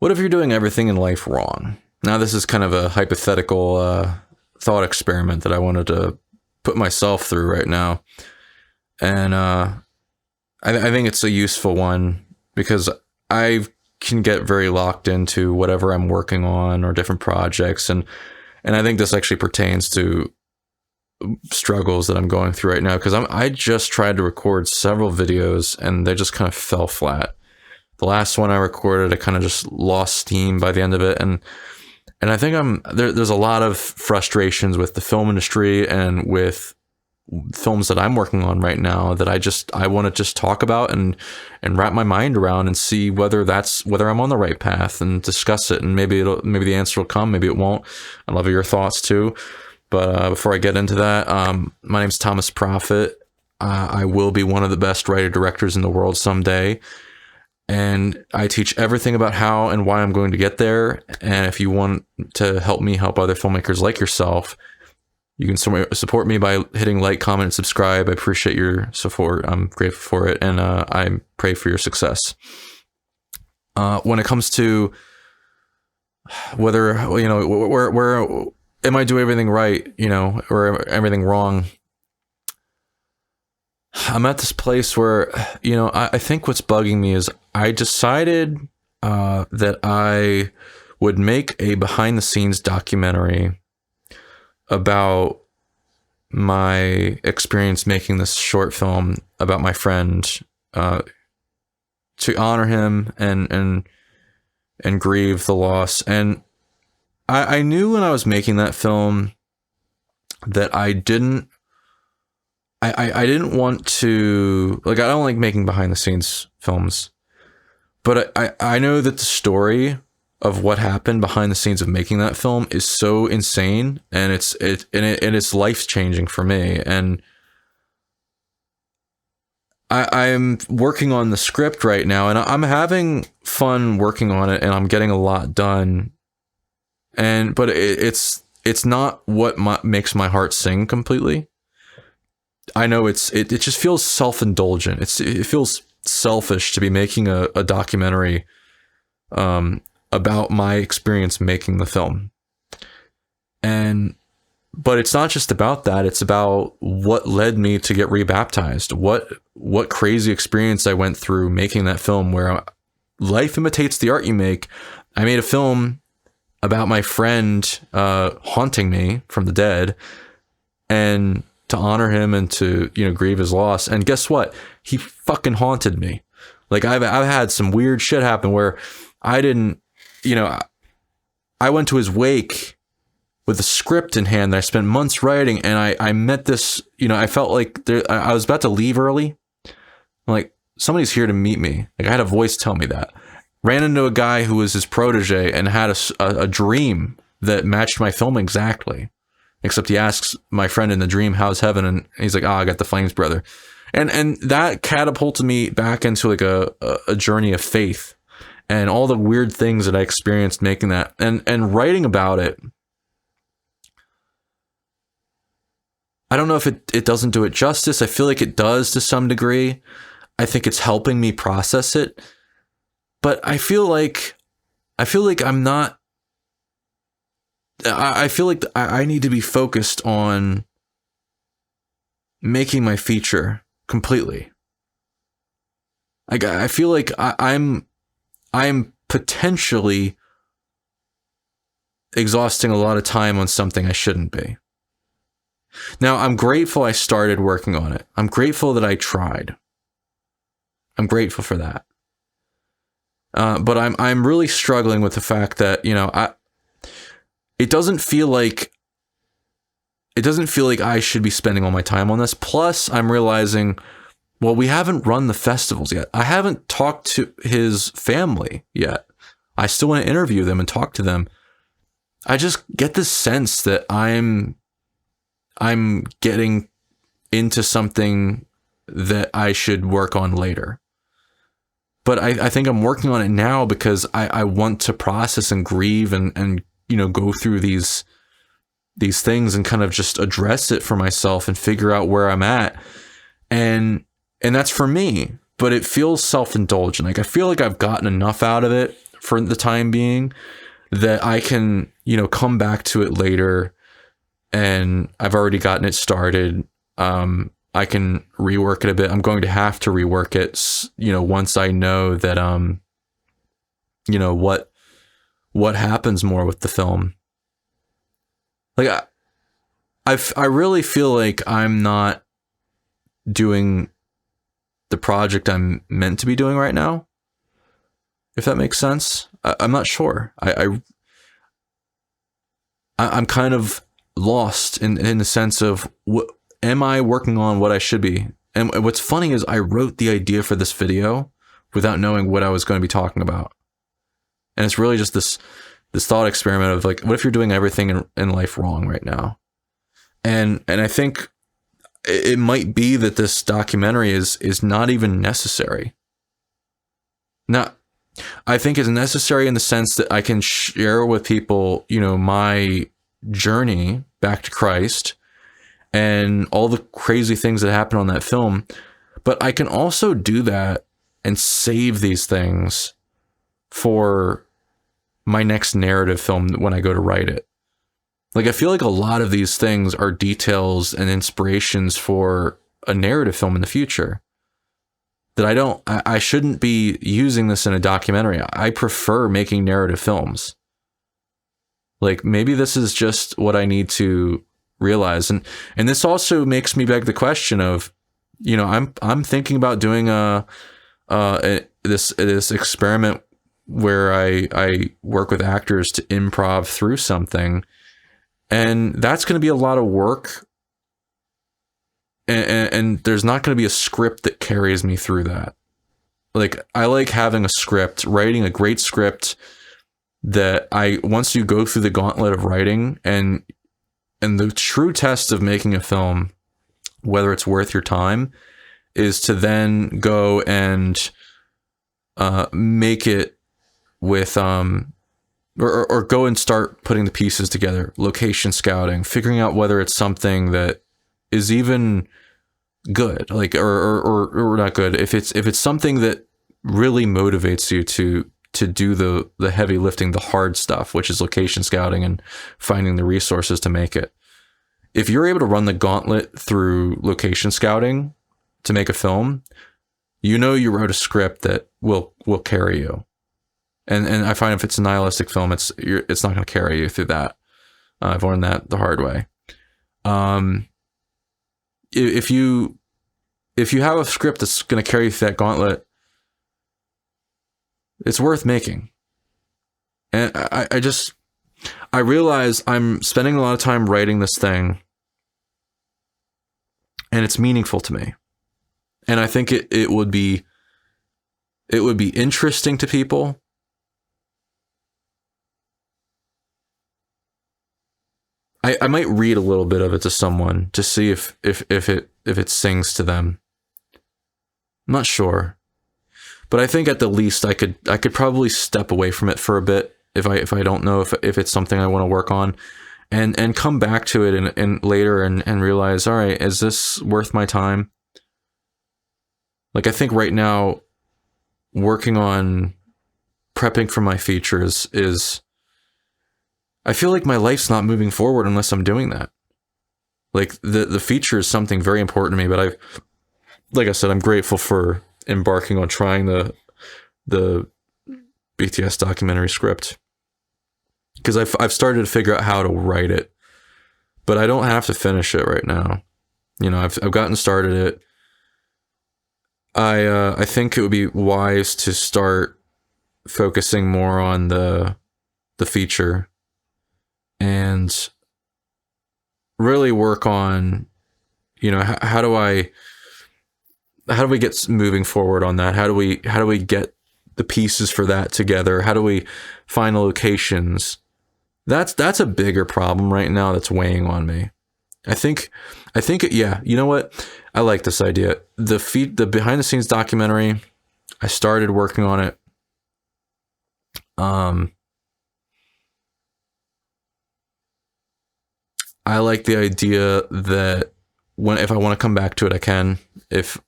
What if you're doing everything in life wrong? Now, this is kind of a hypothetical thought experiment that I wanted to put myself through right now. And I think it's a useful one because I can get very locked into whatever I'm working on or different projects. And I think this actually pertains to struggles that I'm going through right now, because I just tried to record several videos and they just kind of fell flat. The last one I recorded, I kind of just lost steam by the end of it. And I think there's a lot of frustrations with the film industry and with films that I'm working on right now that I want to just talk about and wrap my mind around and see whether I'm on the right path and discuss it. And maybe the answer will come, maybe it won't. I'd love your thoughts too. But before I get into that, my name's Thomas Prophet. I will be one of the best writer-directors in the world someday. And I teach everything about how and why I'm going to get there. And if you want to help me help other filmmakers like yourself, you can support me by hitting like, comment, and subscribe. I appreciate your support. I'm grateful for it. And I pray for your success. When it comes to whether, where am I doing everything right, or everything wrong? I'm at this place where, I think what's bugging me is I decided that I would make a behind the scenes documentary about my experience making this short film about my friend, to honor him and grieve the loss. And I knew when I was making that film that I didn't want to, I don't like making behind the scenes films, but I know that the story of what happened behind the scenes of making that film is so insane, and it's life changing for me. And I'm working on the script right now, and I'm having fun working on it, and I'm getting a lot done. But it's not what makes my heart sing completely. I know it just feels self-indulgent. It feels selfish to be making a documentary about my experience making the film. But it's not just about that. It's about what led me to get rebaptized. What crazy experience I went through making that film, where life imitates the art you make. I made a film about my friend haunting me from the dead, and to honor him and to grieve his loss. And guess what? He fucking haunted me. Like I've had some weird shit happen where I didn't, I went to his wake with a script in hand that I spent months writing, and I met this, I felt like I was about to leave early. I'm like, somebody's here to meet me. Like I had a voice tell me that. Ran into a guy who was his protege and had a dream that matched my film exactly. Except he asks my friend in the dream, how's heaven? And he's like, I got the flames, brother. And that catapulted me back into like a journey of faith and all the weird things that I experienced making that and writing about it. I don't know if it doesn't do it justice. I feel like it does to some degree. I think it's helping me process it. But I feel like I'm not, I feel like I need to be focused on making my feature completely. I feel like I'm potentially exhausting a lot of time on something I shouldn't be. Now, I'm grateful I started working on it. I'm grateful that I tried. I'm grateful for that. But I'm really struggling with the fact that, it doesn't feel like I should be spending all my time on this. Plus, I'm realizing, well, we haven't run the festivals yet. I haven't talked to his family yet. I still want to interview them and talk to them. I just get this sense that I'm getting into something that I should work on later. But I think I'm working on it now because I want to process and grieve and go through these things and kind of just address it for myself and figure out where I'm at. And that's for me, but it feels self-indulgent. Like I feel like I've gotten enough out of it for the time being, that I can, you know, come back to it later, and I've already gotten it started. I can rework it a bit. I'm going to have to rework it, you know, once I know that, you know, what happens more with the film. Like, I really feel like I'm not doing the project I'm meant to be doing right now, if that makes sense. I'm not sure. I'm kind of lost in the sense of, am I working on what I should be? And what's funny is I wrote the idea for this video without knowing what I was going to be talking about. And it's really just this thought experiment of like, what if you're doing everything in life wrong right now? And I think it might be that this documentary is not even necessary. Now, I think it's necessary in the sense that I can share with people, you know, my journey back to Christ and all the crazy things that happen on that film. But I can also do that and save these things for my next narrative film when I go to write it. Like, I feel like a lot of these things are details and inspirations for a narrative film in the future that I shouldn't be using this in a documentary. I prefer making narrative films. Like, maybe this is just what I need to realize. And this also makes me beg the question of, you know, I'm thinking about doing this experiment where I work with actors to improv through something. And that's going to be a lot of work. And there's not going to be a script that carries me through that. Like, I like having a script, writing a great script that once you go through the gauntlet of writing and the true test of making a film, whether it's worth your time, is to then go and make it with or go and start putting the pieces together, location scouting, figuring out whether it's something that is even good, like, or not good. If it's something that really motivates you to do the heavy lifting, the hard stuff, which is location scouting and finding the resources to make it. If you're able to run the gauntlet through location scouting to make a film, you know you wrote a script that will carry you. And I find if it's a nihilistic film, it's not going to carry you through that. I've learned that the hard way. If you have a script that's going to carry you through that gauntlet, it's worth making. And I realize I'm spending a lot of time writing this thing, and it's meaningful to me. And I think it would be interesting to people. I might read a little bit of it to someone to see if it sings to them. I'm not sure, but I think at the least I could probably step away from it for a bit if I don't know if it's something I want to work on, and come back to it and later and realize, all right, is this worth my time? Like, I think right now, working on prepping for my features is, I feel like my life's not moving forward unless I'm doing that. Like, the feature is something very important to me, but like I said, I'm grateful for embarking on trying the BTS documentary script, because I've started to figure out how to write it, but I don't have to finish it right now. You know, I've gotten started it. I think it would be wise to start focusing more on the feature and really work on, you know, how do we get moving forward on that? How do we get the pieces for that together? How do we find the locations? That's a bigger problem right now that's weighing on me. I think yeah, you know what? I like this idea. The behind the scenes documentary, I started working on it. I like the idea that if I want to come back to it, I can.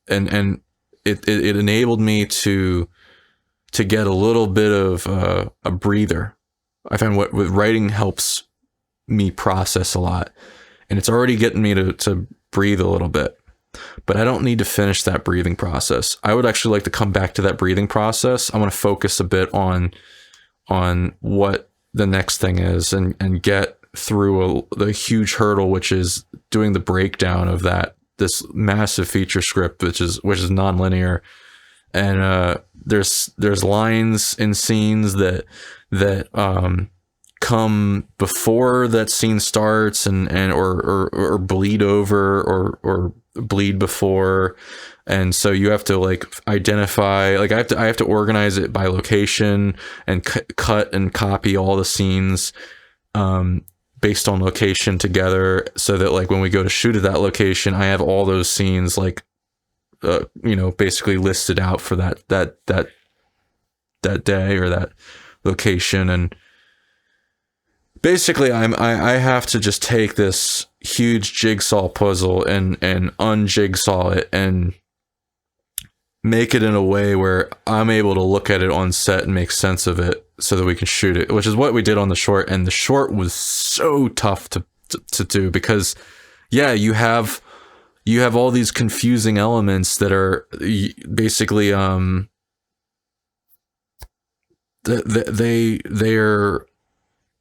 And it enabled me to to get a little bit of a breather. I find what with writing helps me process a lot, and it's already getting me to breathe a little bit. But I don't need to finish that breathing process. I would actually like to come back to that breathing process. I want to focus a bit on what the next thing is, and get through the huge hurdle, which is doing the breakdown of this massive feature script, which is nonlinear. And there's lines in scenes that come before that scene starts, or bleed over, or bleed before. And so you have to like identify, like I have to organize it by location, and cut and copy all the scenes based on location together, so that like when we go to shoot at that location, I have all those scenes like basically listed out for that day or that location. And basically I have to just take this huge jigsaw puzzle and unjigsaw it and make it in a way where I'm able to look at it on set and make sense of it, so that we can shoot it, which is what we did on the short. And the short was so tough to do, because you have all these confusing elements that are basically they're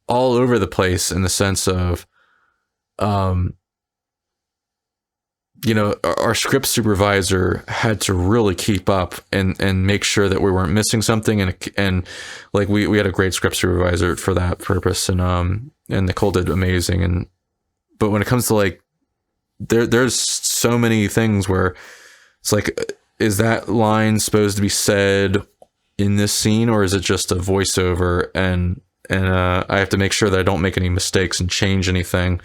all over the place, in the sense of our script supervisor had to really keep up and make sure that we weren't missing something, and like we had a great script supervisor for that purpose, and Nicole did amazing. But when it comes to like there's so many things where it's like, is that line supposed to be said in this scene, or is it just a voiceover? And I have to make sure that I don't make any mistakes and change anything.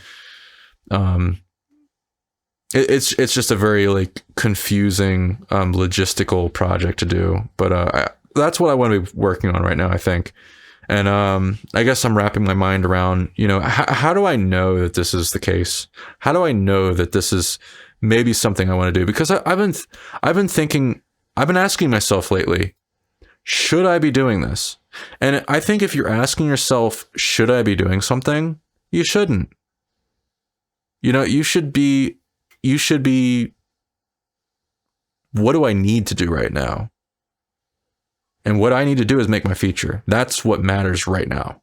It's just a very like confusing logistical project to do, but that's what I want to be working on right now, I think. And I guess I'm wrapping my mind around, how do I know that this is the case? How do I know that this is maybe something I want to do? Because I've been thinking, I've been asking myself lately, should I be doing this? And I think if you're asking yourself, should I be doing something? You shouldn't. You should be, what do I need to do right now? And what I need to do is make my feature. That's what matters right now.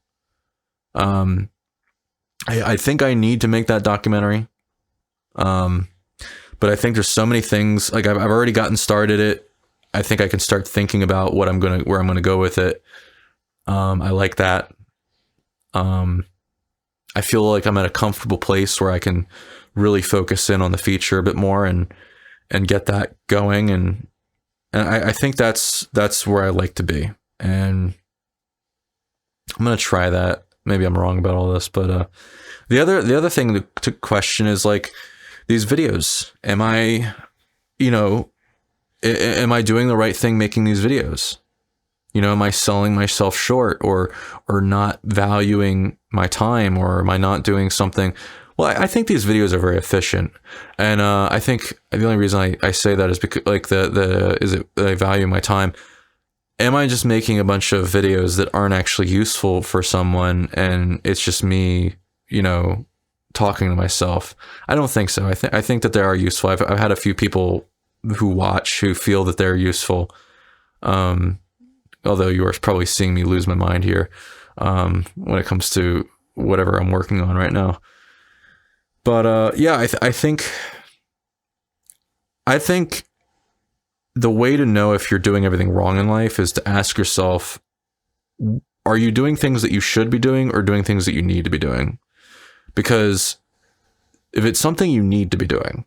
I think I need to make that documentary. But I think there's so many things, like I've already gotten started it. I think I can start thinking about where I'm gonna go with it. I like that. I feel like I'm at a comfortable place where I can really focus in on the feature a bit more and get that going. And I think that's where I like to be. And I'm going to try that. Maybe I'm wrong about all this, but the other thing to question is like these videos. Am I doing the right thing making these videos? Am I selling myself short or not valuing my time, or am I not doing something? Well, I think these videos are very efficient, and I think the only reason I say that is because like I value my time. Am I just making a bunch of videos that aren't actually useful for someone, and it's just me, talking to myself? I don't think so. I think that they are useful. I've had a few people who watch who feel that they're useful. Although you are probably seeing me lose my mind here when it comes to whatever I'm working on right now. But I think the way to know if you're doing everything wrong in life is to ask yourself, are you doing things that you should be doing or doing things that you need to be doing? Because if it's something you need to be doing,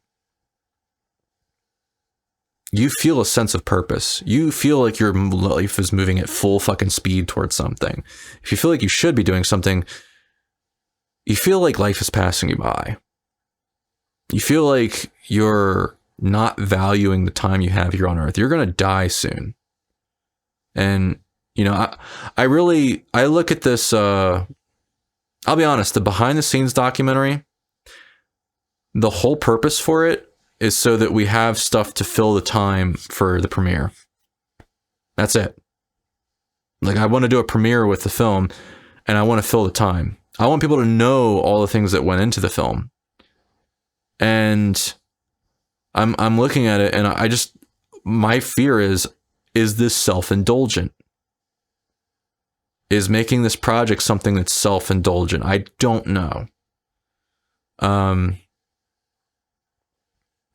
you feel a sense of purpose. You feel like your life is moving at full fucking speed towards something. If you feel like you should be doing something, you feel like life is passing you by. You feel like you're not valuing the time you have here on Earth. You're going to die soon. And, I look at this, I'll be honest, the behind the scenes documentary, the whole purpose for it is so that we have stuff to fill the time for the premiere. That's it. Like, I want to do a premiere with the film, and I want to fill the time. I want people to know all the things that went into the film. And I'm looking at it, and I just, my fear is this self-indulgent? Is making this project something that's self-indulgent? I don't know.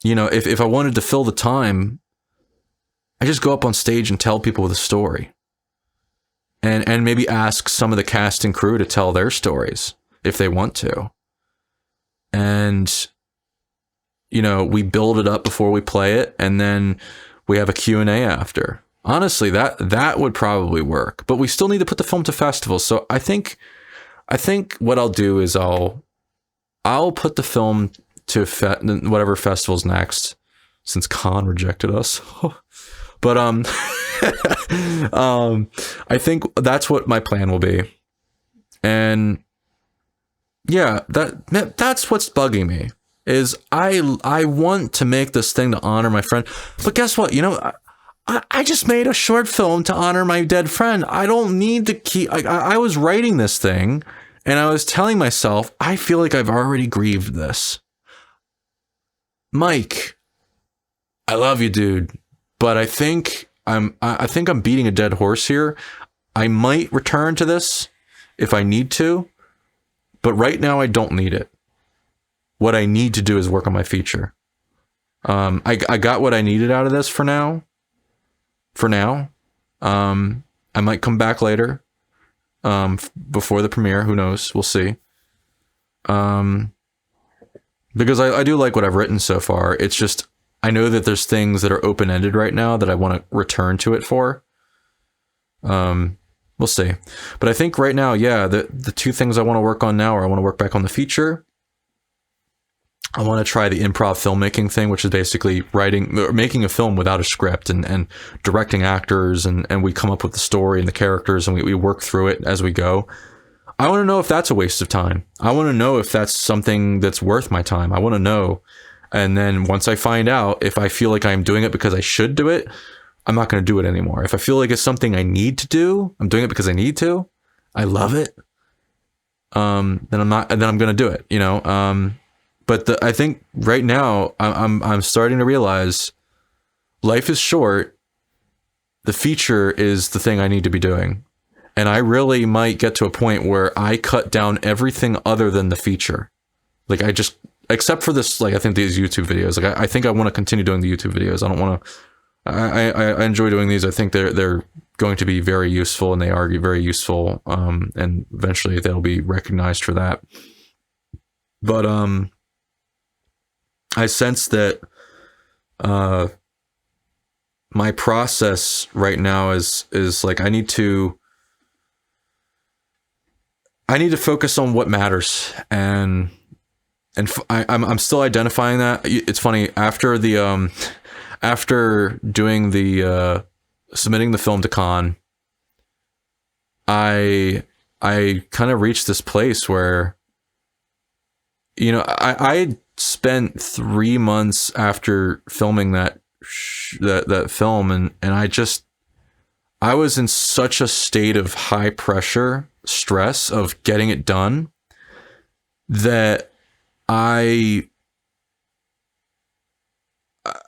You know, if I wanted to fill the time, I just go up on stage and tell people the story. And maybe ask some of the cast and crew to tell their stories if they want to. And, you know, we build it up before we play it, and then we have a Q&A after. Honestly, that would probably work. But we still need to put the film to festivals. So I think what I'll do is I'll put the film to whatever festival's next, since Cannes rejected us. But I think that's what my plan will be. And yeah, that's what's bugging me, is I want to make this thing to honor my friend. But guess what? You know, I just made a short film to honor my dead friend. I don't need to keep... I was writing this thing, and I was telling myself, I feel like I've already grieved this. Mike, I love you, dude, but I think I'm beating a dead horse here. I might return to this if I need to, but right now I don't need it. What I need to do is work on my feature. I got what I needed out of this for now. I might come back later, before the premiere. Who knows? We'll see. Because I do like what I've written so far. It's just, I know that there's things that are open-ended right now that I want to return to it for. We'll see. But I think right now, yeah, the two things I want to work on now are I want to work back on the feature. I want to try the improv filmmaking thing, which is basically making a film without a script and directing actors, and we come up with the story and the characters, and we work through it as we go. I want to know if that's a waste of time. I want to know if that's something that's worth my time. I want to know. And then once I find out, if I feel like I'm doing it because I should do it, I'm not going to do it anymore. If I feel like it's something I need to do, I'm doing it because I need to, I love it, then I'm going to do it, you know? But I think right now I'm starting to realize life is short. The feature is the thing I need to be doing. And I really might get to a point where I cut down everything other than the feature. Like, I just, except for this, like, I think these YouTube videos, like, I think I want to continue doing the YouTube videos. I don't want to, I enjoy doing these. I think they're going to be very useful, and they are very useful. And eventually they'll be recognized for that. But, I sense that, my process right now is like, I need to focus on what matters, and I'm still identifying that. It's funny, after the after doing the submitting the film to Cannes, I kind of reached this place where, you know, I spent 3 months after filming that film, and I was in such a state of high pressure stress of getting it done that I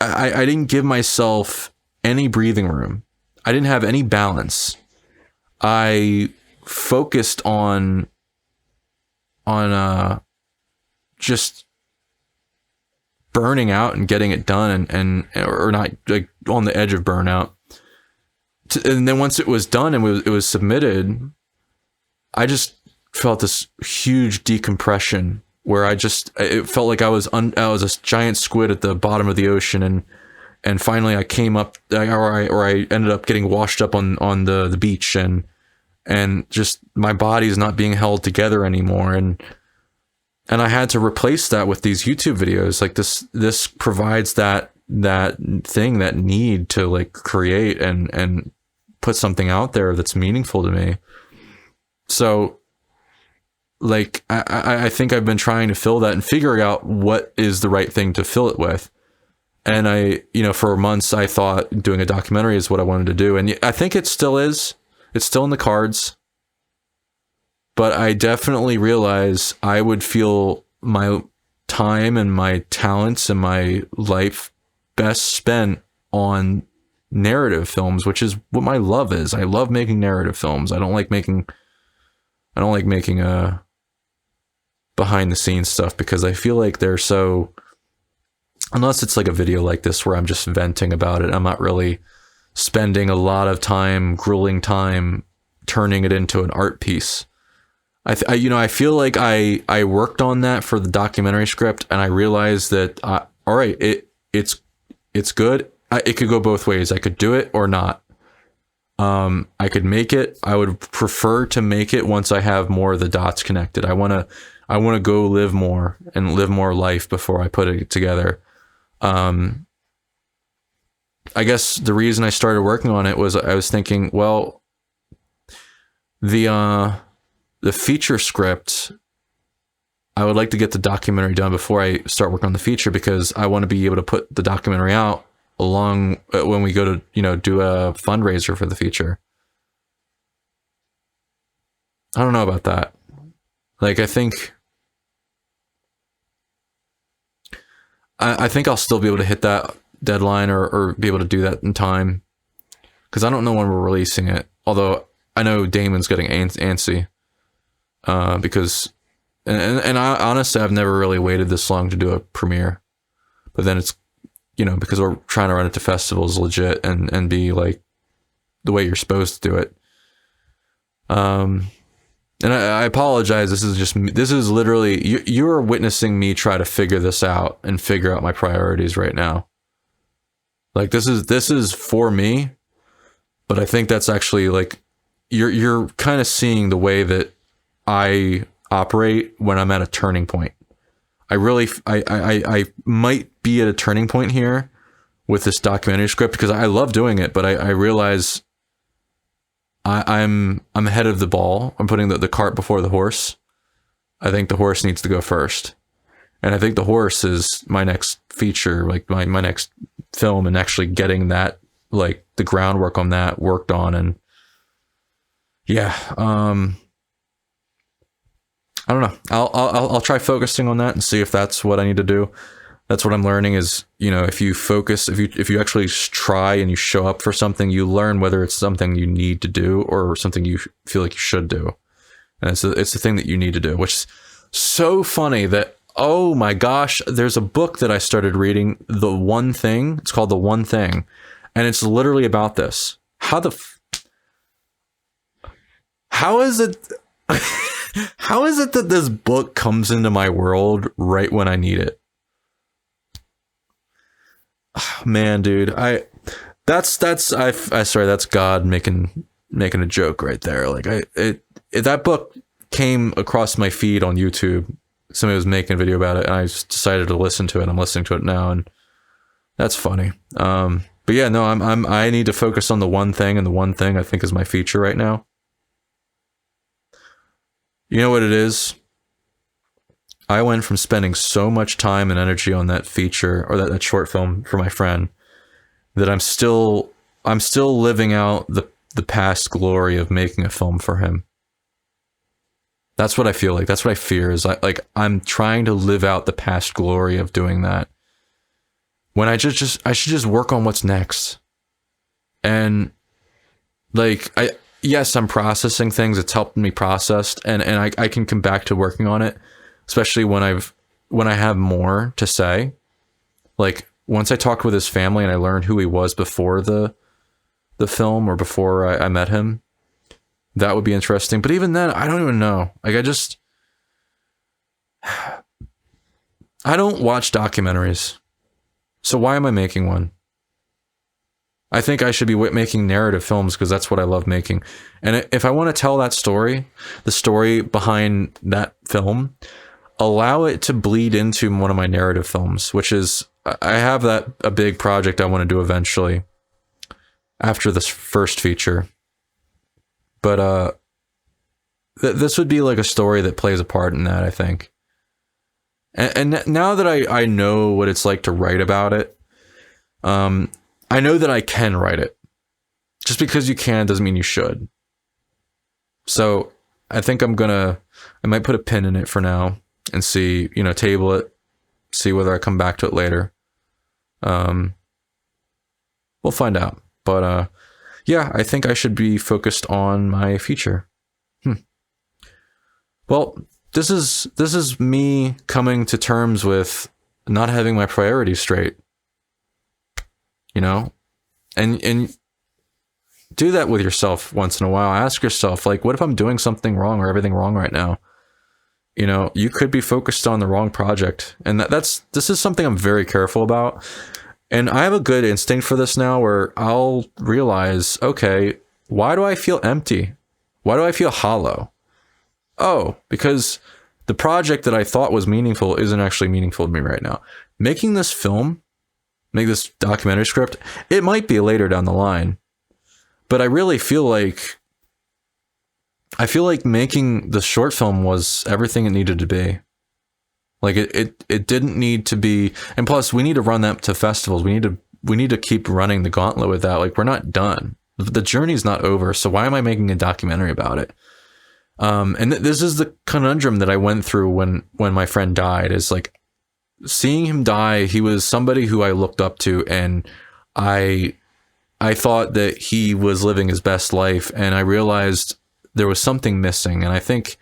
didn't give myself any breathing room. I didn't have any balance. I focused on just burning out and getting it done, or not, like, on the edge of burnout. And then once it was done and it was submitted, I just felt this huge decompression where it felt like I was a giant squid at the bottom of the ocean, and finally I came up, or I ended up getting washed up on the beach, and just my body's not being held together anymore, and I had to replace that with these YouTube videos. Like, this provides that thing, that need to, like, create and put something out there that's meaningful to me. So, like, I think I've been trying to fill that and figuring out what is the right thing to fill it with. And for months I thought doing a documentary is what I wanted to do. And I think it still is. It's still in the cards. But I definitely realize I would feel my time and my talents and my life best spent on narrative films, which is what my love is. I love making narrative films. I don't like making behind the scenes stuff, because I feel like they're so, unless it's like a video like this where I'm just venting about it, I'm not really spending a lot of time, grueling time, turning it into an art piece. I feel like I worked on that for the documentary script, and I realized that all right, it's good. It could go both ways. I could do it or not. I could make it. I would prefer to make it once I have more of the dots connected. I want to go live more and live more life before I put it together. I guess the reason I started working on it was I was thinking, well, the feature script, I would like to get the documentary done before I start working on the feature, because I want to be able to put the documentary out along when we go to, do a fundraiser for the feature. I don't know about that. Like, I think I'll still be able to hit that deadline or be able to do that in time, because I don't know when we're releasing it. Although I know Damon's getting antsy. Because, and I honestly, I've never really waited this long to do a premiere, but then it's, because we're trying to run it to festivals legit and be like the way you're supposed to do it. And I apologize. This is literally, you are witnessing me try to figure this out and figure out my priorities right now. Like, this is for me, but I think that's actually like, you're kind of seeing the way that I operate when I'm at a turning point. I might be at a turning point here with this documentary script, because I love doing it, but I realize I'm ahead of the ball. I'm putting the cart before the horse. I think the horse needs to go first. And I think the horse is my next feature, like my next film, and actually getting that, like the groundwork on that worked on. And yeah, I don't know. I'll try focusing on that and see if that's what I need to do. That's what I'm learning is, if you focus, if you actually try and you show up for something, you learn whether it's something you need to do or something you feel like you should do. And it's the thing that you need to do, which is so funny that, oh my gosh, there's a book that I started reading, The One Thing. It's called The One Thing. And it's literally about this. How is it how is it that this book comes into my world right when I need it? Oh, man, dude, that's God making a joke right there. Like that book came across my feed on YouTube. Somebody was making a video about it, and I just decided to listen to it. I'm listening to it now, and that's funny. But yeah, no, I need to focus on the one thing, and the one thing I think is my feature right now. You know what it is? I went from spending so much time and energy on that feature or that short film for my friend that I'm still living out the past glory of making a film for him. That's what I feel like. That's what I fear is I'm trying to live out the past glory of doing that. When I should just work on what's next. And yes, I'm processing things. It's helped me process, and I can come back to working on it, especially when I have more to say. Like once I talked with his family and I learned who he was before the film or before I met him, that would be interesting. But even then, I don't even know. Like I don't watch documentaries. So why am I making one? I think I should be making narrative films because that's what I love making. And if I want to tell that story, the story behind that film, allow it to bleed into one of my narrative films, which is, I have a big project I want to do eventually after this first feature. But this would be like a story that plays a part in that, I think. And now that I know what it's like to write about it, I know that I can write it. Just because you can doesn't mean you should. So I think I might put a pin in it for now and see, table it, see whether I come back to it later. We'll find out. But yeah, I think I should be focused on my future. Well, this is me coming to terms with not having my priorities straight. And do that with yourself once in a while. Ask yourself, like, what if I'm doing something wrong or everything wrong right now? You could be focused on the wrong project. And this is something I'm very careful about. And I have a good instinct for this now where I'll realize, okay, why do I feel empty? Why do I feel hollow? Oh, because the project that I thought was meaningful isn't actually meaningful to me right now. Making this film, make this documentary script, it might be later down the line. But I really feel like making the short film was everything it needed to be. Like it didn't need to be, and plus we need to run that to festivals. We need to keep running the gauntlet with that. Like, we're not done. The journey's not over. So why am I making a documentary about it? And this is the conundrum that I went through when my friend died, is like, seeing him die. He was somebody who I looked up to, and I thought that he was living his best life, and I realized there was something missing. And I think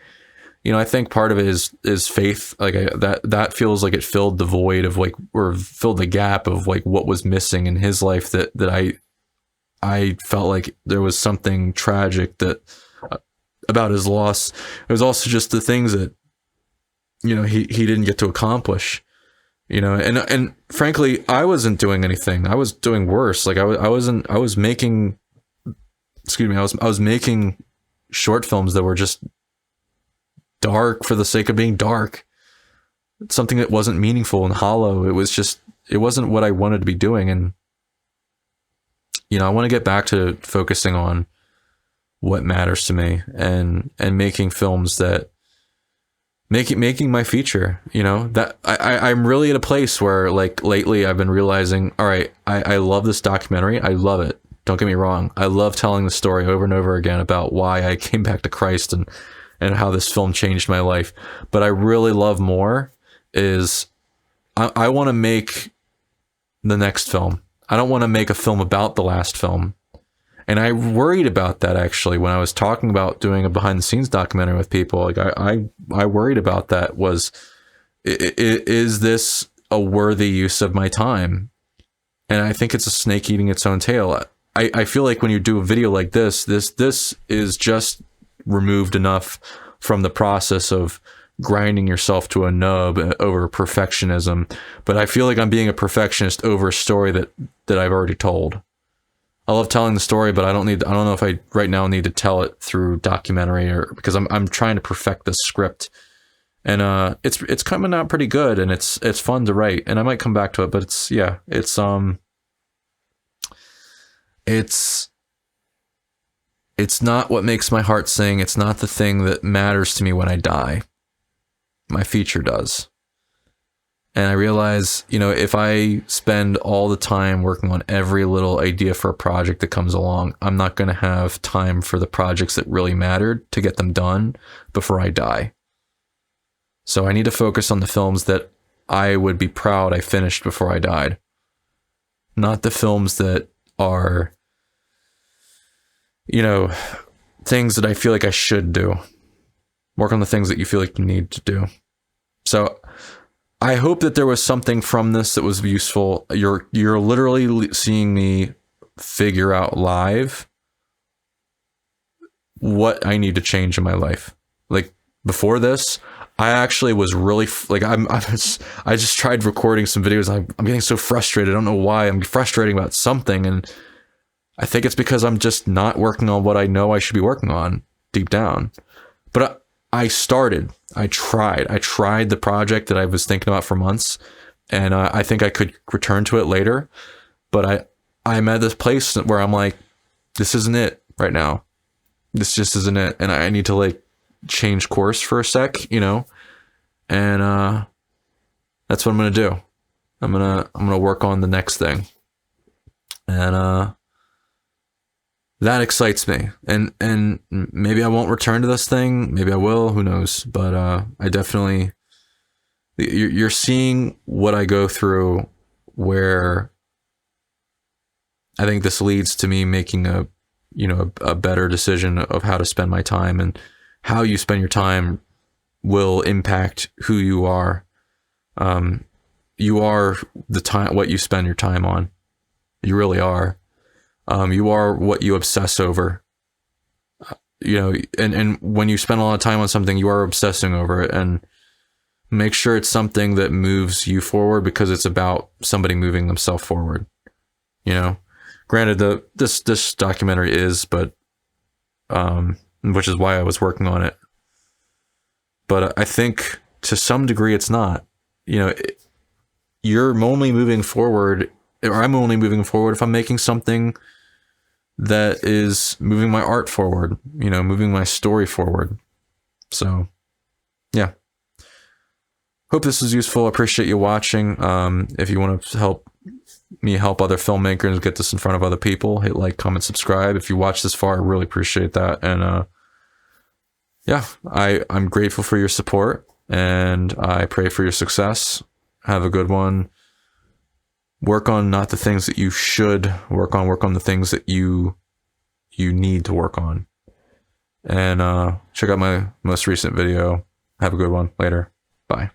part of it is faith. Like, that feels like it filled the void of, like, or filled the gap of, like, what was missing in his life, that I felt like there was something tragic about his loss. It was also just the things that, he didn't get to accomplish. And frankly, I wasn't doing anything. I was doing worse. Like, I was making short films that were just dark for the sake of being dark. It's something that wasn't meaningful and hollow. It wasn't what I wanted to be doing. And, I want to get back to focusing on what matters to me and making films that making my feature, that I'm really at a place where, like, lately I've been realizing, all right, I love this documentary. I love it. Don't get me wrong. I love telling the story over and over again about why I came back to Christ and how this film changed my life. But I really love more is I want to make the next film. I don't want to make a film about the last film. And I worried about that, actually, when I was talking about doing a behind the scenes documentary with people. Like, I worried about that. Is this a worthy use of my time? And I think it's a snake eating its own tail. I feel like when you do a video like this is just removed enough from the process of grinding yourself to a nub over perfectionism. But I feel like I'm being a perfectionist over a story that I've already told. I love telling the story, but I don't know if I right now need to tell it through documentary, or because I'm trying to perfect the script. And it's coming out pretty good, and it's fun to write, and I might come back to it, but it's not what makes my heart sing. It's not the thing that matters to me when I die. My feature does. And I realize, if I spend all the time working on every little idea for a project that comes along, I'm not going to have time for the projects that really mattered to get them done before I die. So I need to focus on the films that I would be proud I finished before I died. Not the films that are, things that I feel like I should do. Work on the things that you feel like you need to do. So I hope that there was something from this that was useful. You're literally seeing me figure out live what I need to change in my life. Like, before this, I actually was really I just tried recording some videos. I'm getting so frustrated. I don't know why. I'm frustrating about something, and I think it's because I'm just not working on what I know I should be working on deep down. But I tried the project that I was thinking about for months, and I think I could return to it later. But I'm at this place where I'm like, this isn't it right now. This just isn't it, and I need to, like, change course for a sec, and that's what I'm gonna do. I'm gonna work on the next thing, and that excites me. And maybe I won't return to this thing. Maybe I will. Who knows? But I definitely, you're seeing what I go through, where I think this leads to me making a better decision of how to spend my time, and how you spend your time will impact who you are. You are what you spend your time on. You really are. You are what you obsess over. And when you spend a lot of time on something, you are obsessing over it, and make sure it's something that moves you forward, because it's about somebody moving themselves forward. Granted, this documentary is, but which is why I was working on it. But I think to some degree it's not. You're only moving forward, or I'm only moving forward if I'm making something that is moving my art forward, moving my story forward. So, yeah. Hope this is useful. Appreciate you watching. If you want to help me help other filmmakers get this in front of other people, hit like, comment, subscribe. If you watch this far, I really appreciate that. And yeah, I'm grateful for your support, and I pray for your success. Have a good one. Work on not the things that you should work on the things that you need to work on. And check out my most recent video. Have a good one. Later. Bye.